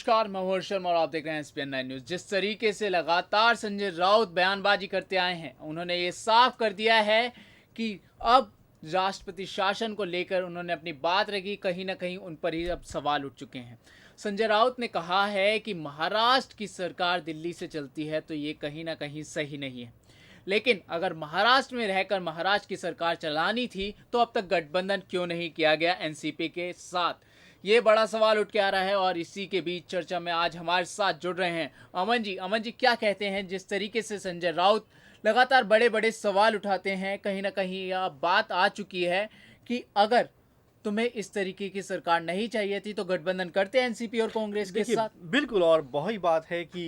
नमस्कार, मैं हूं शर्मा और आप देख रहे हैं एसपीएन 9 न्यूज। जिस तरीके से लगातार संजय राउत बयानबाजी करते आए हैं, उन्होंने ये साफ कर दिया है कि अब राष्ट्रपति शासन को लेकर उन्होंने अपनी बात रखी, कहीं ना कहीं उन पर ही अब सवाल उठ चुके हैं। संजय राउत ने कहा है कि महाराष्ट्र की सरकार दिल्ली से चलती है, तो ये कहीं ना कहीं सही नहीं है। लेकिन अगर महाराष्ट्र में रहकर महाराष्ट्र की सरकार चलानी थी, तो अब तक गठबंधन क्यों नहीं किया गया एनसीपी के साथ? ये बड़ा सवाल उठ के आ रहा है और इसी के बीच चर्चा में आज हमारे साथ जुड़ रहे हैं अमन जी क्या कहते हैं? जिस तरीके से संजय राउत लगातार बड़े बड़े सवाल उठाते हैं, कहीं ना कहीं यह बात आ चुकी है कि अगर तुम्हें इस तरीके की सरकार नहीं चाहिए थी तो गठबंधन करते एनसीपी और कांग्रेस के देखिए, साथ। बिल्कुल। और वही बात है कि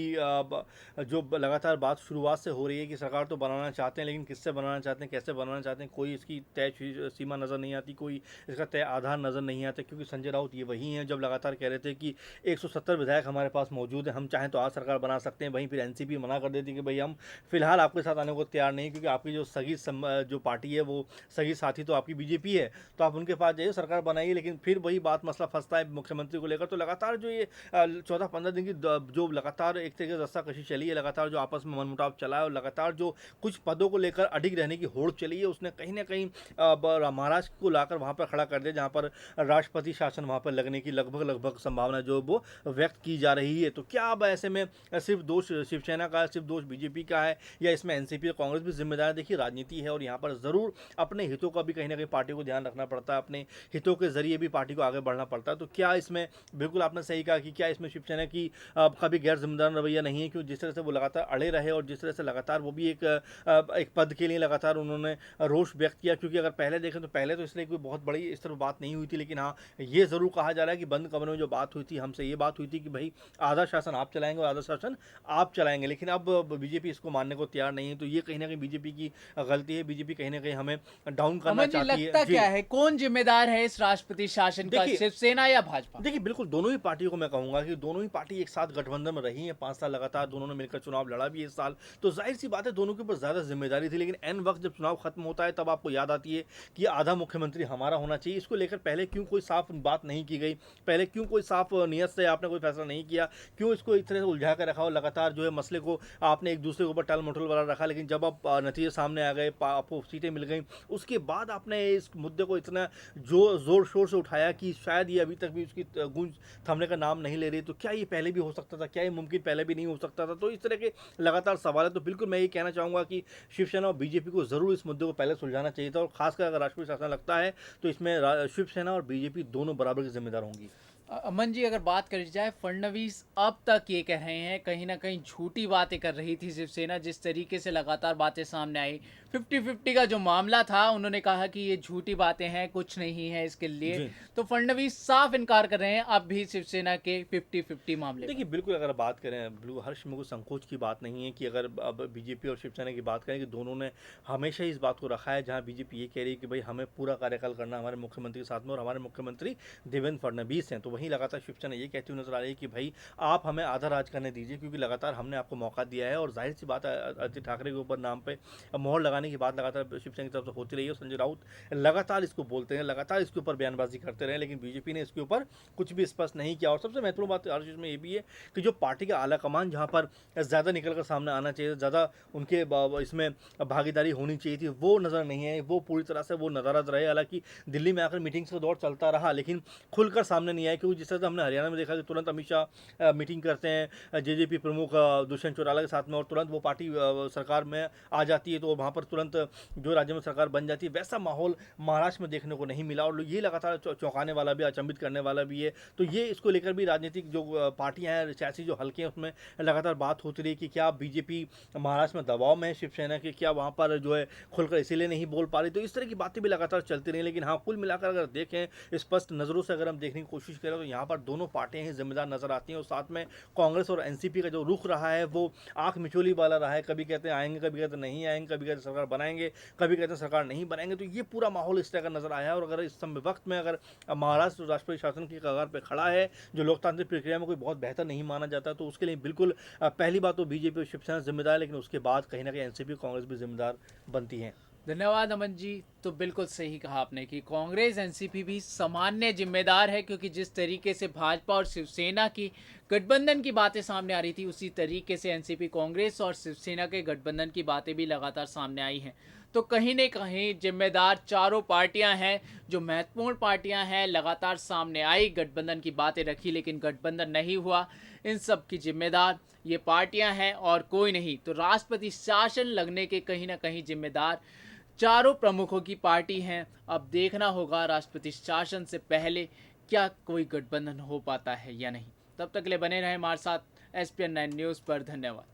जो लगातार बात शुरुआत से हो रही है कि सरकार तो बनाना चाहते हैं, लेकिन किससे बनाना चाहते हैं, कैसे बनाना चाहते हैं, कोई इसकी तय सीमा नज़र नहीं आती, कोई इसका तय आधार नज़र नहीं आता। क्योंकि संजय राउत ये वही हैं जब लगातार कह रहे थे कि 170 विधायक हमारे पास मौजूद हैं, हम चाहें तो आज सरकार बना सकते हैं। वहीं फिर एनसीपी मना कर देती कि भाई हम फिलहाल आपके साथ आने को तैयार नहीं, क्योंकि आपकी जो जो पार्टी है वो सगी साथी तो आपकी बीजेपी है, तो आप उनके पास जाइए, सरकार बनाइए। लेकिन फिर वही बात मसला फंसता है मुख्यमंत्री को लेकर। तो लगातार जो ये 14-15 दिन की जो लगातार एक तरीके से रस्साकशी चली है, लगातार जो आपस में मनमुटाव चला है और लगातार जो कुछ पदों को लेकर अडिग रहने की होड़ चली है, उसने कहीं ना कहीं महाराष्ट्र को लाकर वहाँ पर खड़ा कर दिया, जहाँ पर राष्ट्रपति शासन वहाँ पर लगने की लगभग संभावना जो वो व्यक्त की जा रही है। तो क्या अब ऐसे में सिर्फ दोष शिवसेना का है, सिर्फ दोष बीजेपी का है, या इसमें एनसीपी और कांग्रेस भी जिम्मेदार है? देखिए, राजनीति है और यहाँ पर ज़रूर अपने हितों का भी कहीं ना कहीं पार्टी को ध्यान रखना पड़ता है, अपने हितों के जरिए भी पार्टी को आगे बढ़ना पड़ता है। तो क्या इसमें, बिल्कुल आपने सही कहा कि क्या इसमें शिवसेना की कभी गैर जिम्मेदार रवैया नहीं है? क्योंकि जिस तरह से वो लगातार अड़े रहे और जिस तरह से लगातार वो भी एक पद के लिए लगातार उन्होंने रोष व्यक्त किया। क्योंकि अगर पहले देखें तो पहले तो इसलिए कोई बहुत बड़ी इस तरह बात नहीं हुई थी, लेकिन हाँ, ये ज़रूर कहा जा रहा है कि बंद कमरे में जो बात हुई थी, हमसे ये बात हुई थी कि भाई आधा शासन आप चलाएंगे और आधा शासन आप चलाएंगे। लेकिन अब बीजेपी इसको मानने को तैयार नहीं है। तो ये कहीं ना कहीं बीजेपी की गलती है। बीजेपी कहीं ना कहीं हमें डाउन करना अमन जी, चाहती है लगता जी। क्या है कौन जिम्मेदार है इस राष्ट्रपति शासन का, देखिए शिवसेना या भाजपा? देखिए, बिल्कुल दोनों ही पार्टियों को मैं कहूँगा कि दोनों ही पार्टी एक साथ गठबंधन में रही हैं, 5 साल लगातार दोनों ने मिलकर चुनाव लड़ा भी है इस साल। तो ज़ाहिर-सी बात है दोनों के ऊपर ज़्यादा ज़िम्मेदारी थी। लेकिन ऐन वक़्त जब चुनाव खत्म होता है, तब आपको याद आती है कि आधा मुख्यमंत्री हमारा होना चाहिए। इसको लेकर पहले क्यों कोई साफ बात नहीं की गई? पहले क्यों कोई साफ नियत से आपने कोई फैसला नहीं किया? क्यों इसको इस तरह से उलझा कर रखा और लगातार जो है मसले को आपने एक दूसरे के ऊपर टाल-मटोल वाला रखा? लेकिन जब अब नतीजे सामने आ गए, आपको सीटें मिल गई, उसके बाद आपने इस मुद्दे को इतना जो ज़ोर-शोर से उठाया कि शायद ये अभी तक भी उसकी गूंज थमने का नाम नहीं ले रही। तो क्या ये पहले भी हो सकता था? क्या ये मुमकिन पहले भी नहीं हो सकता था? तो इस तरह के लगातार सवाल है। तो बिल्कुल मैं ये कहना चाहूँगा कि शिवसेना और बीजेपी को ज़रूर इस मुद्दे को पहले सुलझाना चाहिए था। और खासकर अगर राष्ट्रीय शासन लगता है तो इसमें शिवसेना और बीजेपी दोनों बराबर की जिम्मेदार होंगी। अमन जी, अगर बात करी जाए, फडणवीस अब तक ये कह रहे हैं कहीं ना कहीं झूठी बातें कर रही थी शिवसेना। जिस तरीके से लगातार बातें सामने आई, 50-50 का जो मामला था, उन्होंने कहा कि ये झूठी बातें हैं, कुछ नहीं है इसके लिए। जी। तो फडणवीस साफ इनकार कर रहे हैं अब भी शिवसेना के 50-50 मामले देखिए, पर। बिल्कुल अगर बात करें, बिल्कुल हर्ष में कोई संकोच की बात नहीं है कि अगर अब बीजेपी और शिवसेना की बात करें कि दोनों ने हमेशा इस बात को रखा है, जहां बीजेपी ये कह रही है कि भाई हमें पूरा कार्यकाल करना हमारे मुख्यमंत्री के साथ में, और हमारे मुख्यमंत्री देवेंद्र फडणवीस हैं। तो वहीं लगातार शिवसेना ये कहती हुई नजर आ रही है कि भाई आप हमें आधा राज करने दीजिए, क्योंकि लगातार हमने आपको मौका दिया है। और जाहिर सी बात है, आदित्य ठाकरे के ऊपर नाम पे मोहर लगाने की बात लगातार शिवसेना की तरफ से होती रही है। संजय राउत लगातार इसको बोलते हैं, लगातार इसके ऊपर बयानबाजी करते रहे, लेकिन बीजेपी ने इसके ऊपर कुछ भी स्पष्ट नहीं किया। और सबसे महत्वपूर्ण बात हर चीज़ में ये भी है कि जो पार्टी का आला कमान जहाँ पर ज़्यादा निकल कर सामने आना चाहिए, ज़्यादा उनके इसमें भागीदारी होनी चाहिए थी, वो नज़र नहीं है। वो पूरी तरह से वो नदारद रहे। हालांकि दिल्ली में आकर मीटिंग्स का दौर चलता रहा, लेकिन खुलकर सामने नहीं आया। क्योंकि जिस तरह से हमने हरियाणा में देखा कि तुरंत अमित शाह मीटिंग करते हैं जेजेपी प्रमुख दुष्यंत चौटाला के साथ में, और तुरंत वो पार्टी सरकार में आ जाती है, तो वहाँ पर तुरंत जो राज्य में सरकार बन जाती है। वैसा माहौल महाराष्ट्र में देखने को नहीं मिला, और ये लगातार चौंकाने वाला भी, अचंभित करने वाला भी है। तो ये इसको लेकर भी राजनीतिक जो पार्टियां हैं, सियासी जो हल्के हैं, उसमें लगातार बात होती रही कि क्या बीजेपी महाराष्ट्र में दबाव में है शिवसेना के, क्या वहाँ पर जो है खुलकर इसीलिए नहीं बोल पा रही? तो इस तरह की बातें भी लगातार चलती रही। लेकिन हाँ, कुल मिलाकर अगर देखें, स्पष्ट नज़रों से अगर हम देखने की कोशिश करें, तो यहाँ पर दोनों पार्टियां ही जिम्मेदार नजर आती हैं। और साथ में कांग्रेस और एनसीपी का जो रुख रहा है वो आंख मिचोली वाला रहा है। कभी कहते हैं आएंगे, कभी कहते हैं नहीं आएंगे, कभी कहते हैं सरकार बनाएंगे, कभी कहते हैं सरकार नहीं बनाएंगे। तो ये पूरा माहौल इस तरह का नजर आया है। और अगर इस समय वक्त में अगर महाराष्ट्र राष्ट्रपति शासन की कगार पर खड़ा है, जो लोकतांत्रिक प्रक्रिया में कोई बहुत बेहतर नहीं माना जाता, तो उसके लिए बिल्कुल पहली बात तो बीजेपी और शिवसेना जिम्मेदार है, लेकिन उसके बाद कहीं ना कहीं एनसीपी कांग्रेस भी जिम्मेदार बनती हैं। धन्यवाद अमन जी। तो बिल्कुल सही कहा आपने कि कांग्रेस एनसीपी भी सामान्य जिम्मेदार है, क्योंकि जिस तरीके से भाजपा और शिवसेना की गठबंधन की बातें सामने आ रही थी, उसी तरीके से एनसीपी कांग्रेस और शिवसेना के गठबंधन की बातें भी लगातार सामने आई हैं। तो कहीं न कहीं जिम्मेदार चारों पार्टियां हैं, जो महत्वपूर्ण पार्टियां हैं, लगातार सामने आई, गठबंधन की बातें रखी, लेकिन गठबंधन नहीं हुआ। इन सब की जिम्मेदार ये पार्टियां हैं और कोई नहीं। तो राष्ट्रपति शासन लगने के कहीं ना कहीं जिम्मेदार चारों प्रमुखों की पार्टी हैं। अब देखना होगा राष्ट्रपति शासन से पहले क्या कोई गठबंधन हो पाता है या नहीं। तब तक के लिए बने रहें हमारे साथ SPN 9 न्यूज़ पर। धन्यवाद।